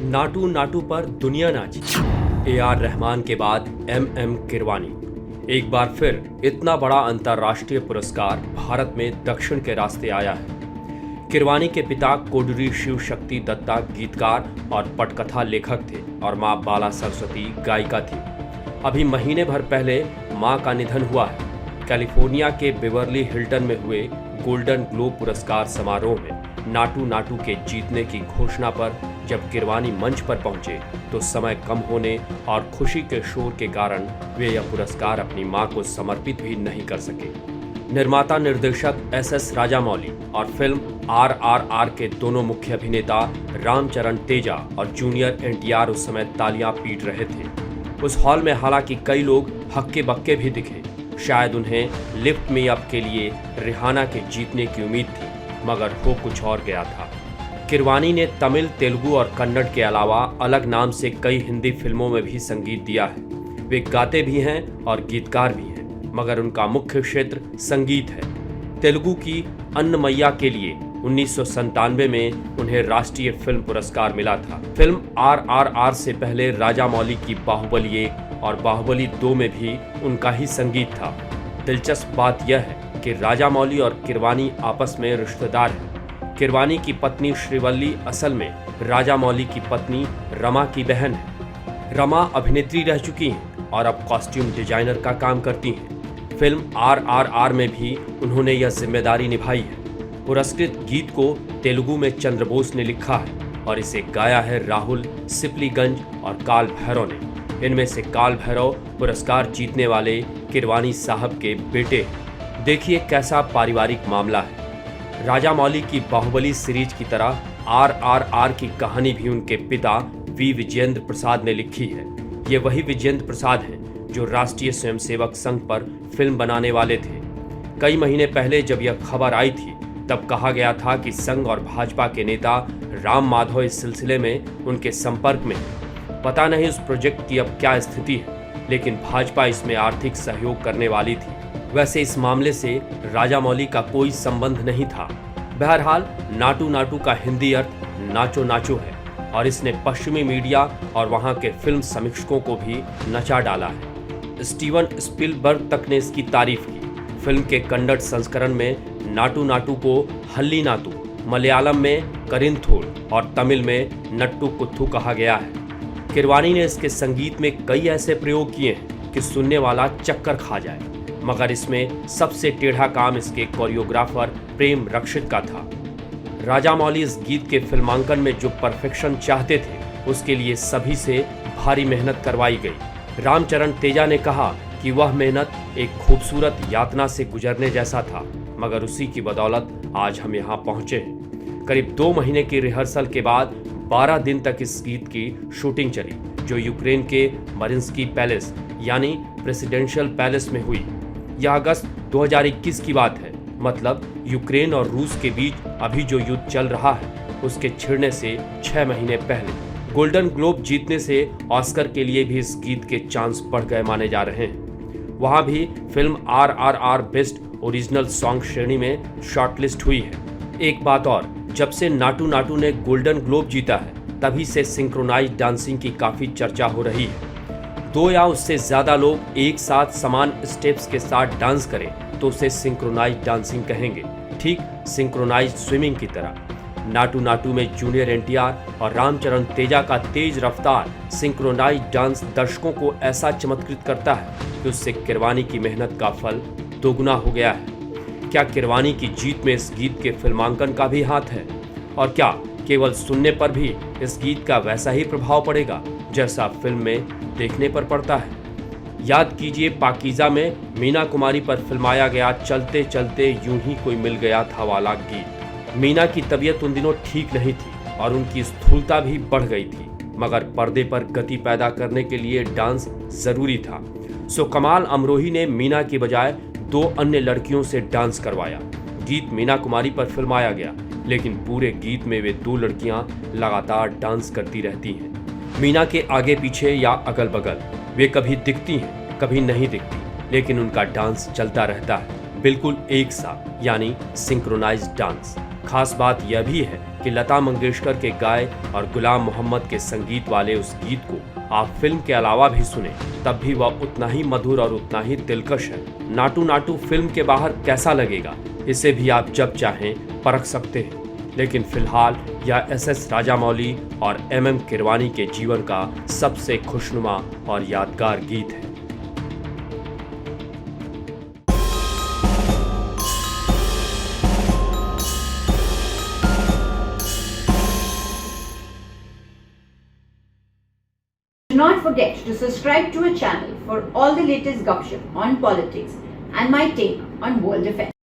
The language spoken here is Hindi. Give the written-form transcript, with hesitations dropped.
नाटू नाटू पर दुनिया नाची। ए.आर. रहमान के बाद एम किरवानी। एक बार फिर इतना बड़ा अंतर्राष्ट्रीय पुरस्कार भारत में दक्षिण के रास्ते आया है। किरवानी के पिता कोडरी शिव शक्ति दत्ता गीतकार और पटकथा लेखक थे और मां बाला सरस्वती गायिका थी। अभी महीने भर पहले मां का निधन हुआ है। कैलिफोर्निया के बेवर्ली हिल्टन में हुए गोल्डन ग्लोब पुरस्कार समारोह में नाटू नाटू के जीतने की घोषणा पर जब किरवानी मंच पर पहुंचे तो समय कम होने और खुशी के शोर के कारण वे यह पुरस्कार अपनी मां को समर्पित भी नहीं कर सके। निर्माता निर्देशक एस राजामौली और फिल्म RRR के दोनों मुख्य अभिनेता रामचरण तेजा और जूनियर NTR उस समय तालियां पीट रहे थे। उस हॉल में हालांकि कई लोग हक्के बक्के भी दिखे। शायद उन्हें लिफ्ट मी अप के लिए रिहाना के जीतने की उम्मीद थी, मगर हो कुछ और गया था। किरवानी ने तमिल, तेलुगु और कन्नड़ के अलावा अलग नाम से कई हिंदी फिल्मों में भी संगीत दिया है। वे गाते भी हैं और गीतकार भी हैं, मगर उनका मुख्य क्षेत्र संगीत है। तेलुगु की अन्नमैया के लिए 1997 में उन्हें राष्ट्रीय फिल्म पुरस्कार मिला था। फिल्म RRR से पहले राजामौली की बाहुबली 1 और बाहुबली 2 में भी उनका ही संगीत था। दिलचस्प बात यह है कि राजामौली और किरवानी आपस में रिश्तेदार हैं। किरवानी की पत्नी श्रीवल्ली असल में राजामौली की पत्नी रमा की बहन है। रमा अभिनेत्री रह चुकी हैं और अब कॉस्ट्यूम डिजाइनर का काम करती हैं। फिल्म RRR में भी उन्होंने यह जिम्मेदारी निभाई है। पुरस्कृत गीत को तेलुगु में चंद्रबोस ने लिखा है और इसे गाया है राहुल सिपलीगंज और काल भैरव ने। इनमें से काल भैरव पुरस्कार जीतने वाले किरवानी साहब के बेटे हैं। देखिए कैसा पारिवारिक मामला है। राजामौली की बाहुबली सीरीज की तरह RRR की कहानी भी उनके पिता वी विजेंद्र प्रसाद ने लिखी है। ये वही विजेंद्र प्रसाद हैं जो राष्ट्रीय स्वयंसेवक संघ पर फिल्म बनाने वाले थे। कई महीने पहले जब यह खबर आई थी तब कहा गया था कि संघ और भाजपा के नेता राम माधव इस सिलसिले में उनके संपर्क में हैं। पता नहीं उस प्रोजेक्ट की अब क्या स्थिति है, लेकिन भाजपा इसमें आर्थिक सहयोग करने वाली थी। वैसे इस मामले से राजामौली का कोई संबंध नहीं था। बहरहाल नाटू नाटू का हिंदी अर्थ नाचो नाचो है और इसने पश्चिमी मीडिया और वहां के फिल्म समीक्षकों को भी नचा डाला है। स्टीवन स्पिलबर्ग तक ने इसकी तारीफ की। फिल्म के कन्नड़ संस्करण में नाटू नाटू को हल्ली नाटू, मलयालम में करिंथोल और तमिल में नट्टू कुत्थू कहा गया है। किरवानी ने इसके संगीत में कई ऐसे प्रयोग किए हैं कि सुनने वाला चक्कर खा जाए, मगर इसमें सबसे टेढ़ा काम इसके कोरियोग्राफर प्रेम रक्षित का था। राजामौली इस गीत के फिल्मांकन में जो परफेक्शन चाहते थे उसके लिए सभी से भारी मेहनत करवाई गई। रामचरण तेजा ने कहा कि वह मेहनत एक खूबसूरत यातना से गुजरने जैसा था, मगर उसी की बदौलत आज हम यहाँ पहुंचे हैं। करीब 2 महीने की रिहर्सल के बाद 12 दिन तक इस गीत की शूटिंग चली, जो यूक्रेन के मरिंस्की पैलेस यानी प्रेसिडेंशियल पैलेस में हुई। यह अगस्त 2021 की बात है, मतलब यूक्रेन और रूस के बीच अभी जो युद्ध चल रहा है उसके छिड़ने से 6 महीने पहले। गोल्डन ग्लोब जीतने से ऑस्कर के लिए भी इस गीत के चांस बढ़ गए माने जा रहे हैं। वहां भी film RRR best original song श्रेणी में शॉर्टलिस्ट हुई है। एक बात और, जब से नाटू नाटू ने गोल्डन ग्लोब जीता है तभी से सिंक्रोनाइज डांसिंग की काफी चर्चा हो रही है। 2 या उससे ज्यादा लोग एक साथ समान स्टेप्स के साथ डांस करें तो उसे सिंक्रोनाइज डांसिंग कहेंगे, ठीक सिंक्रोनाइज स्विमिंग की तरह। नाटू नाटू में जूनियर NTR और रामचरण तेजा का तेज रफ्तार सिंक्रोनाइज डांस दर्शकों को ऐसा चमत्कृत करता है कि उससे किरवानी की मेहनत का फल दोगुना हो गया है। क्या किरवानी की जीत में इस गीत के फिल्मांकन का भी हाथ है? और क्या केवल सुनने पर भी इस गीत का वैसा ही प्रभाव पड़ेगा जैसा फिल्म में देखने पर पड़ता है? याद कीजिए, पाकीज़ा में मीना कुमारी पर फिल्माया गया चलते चलते यूं ही कोई मिल गया था वाला गीत। मीना की तबीयत उन दिनों ठीक नहीं थी और उनकी स्थूलता भी बढ़ गई थी, मगर पर्दे पर गति पैदा करने के लिए डांस जरूरी था। सो कमाल अमरोही ने मीना की बजाय 2 अन्य लड़कियों से डांस करवाया। गीत मीना कुमारी पर फिल्माया गया, लेकिन पूरे गीत में वे 2 लड़कियां लगातार डांस करती रहती हैं। मीना के आगे पीछे या अगल बगल वे कभी दिखती हैं, कभी नहीं दिखती, लेकिन उनका डांस चलता रहता है, बिल्कुल एक साथ, यानी सिंक्रोनाइज्ड डांस। खास बात यह भी है कि लता मंगेशकर के गाए और गुलाम मोहम्मद के संगीत वाले उस गीत को आप फिल्म के अलावा भी सुने, तब भी वह उतना ही मधुर और उतना ही दिलकश है। नाटू नाटू फिल्म के बाहर कैसा लगेगा, इसे भी आप जब चाहें परख सकते हैं, लेकिन फिलहाल यह एस राजामौली और MM किरवानी के जीवन का सबसे खुशनुमा और यादगार गीत है। Do not forget to subscribe to our channel for all the latest gossip on politics and my take on world affairs.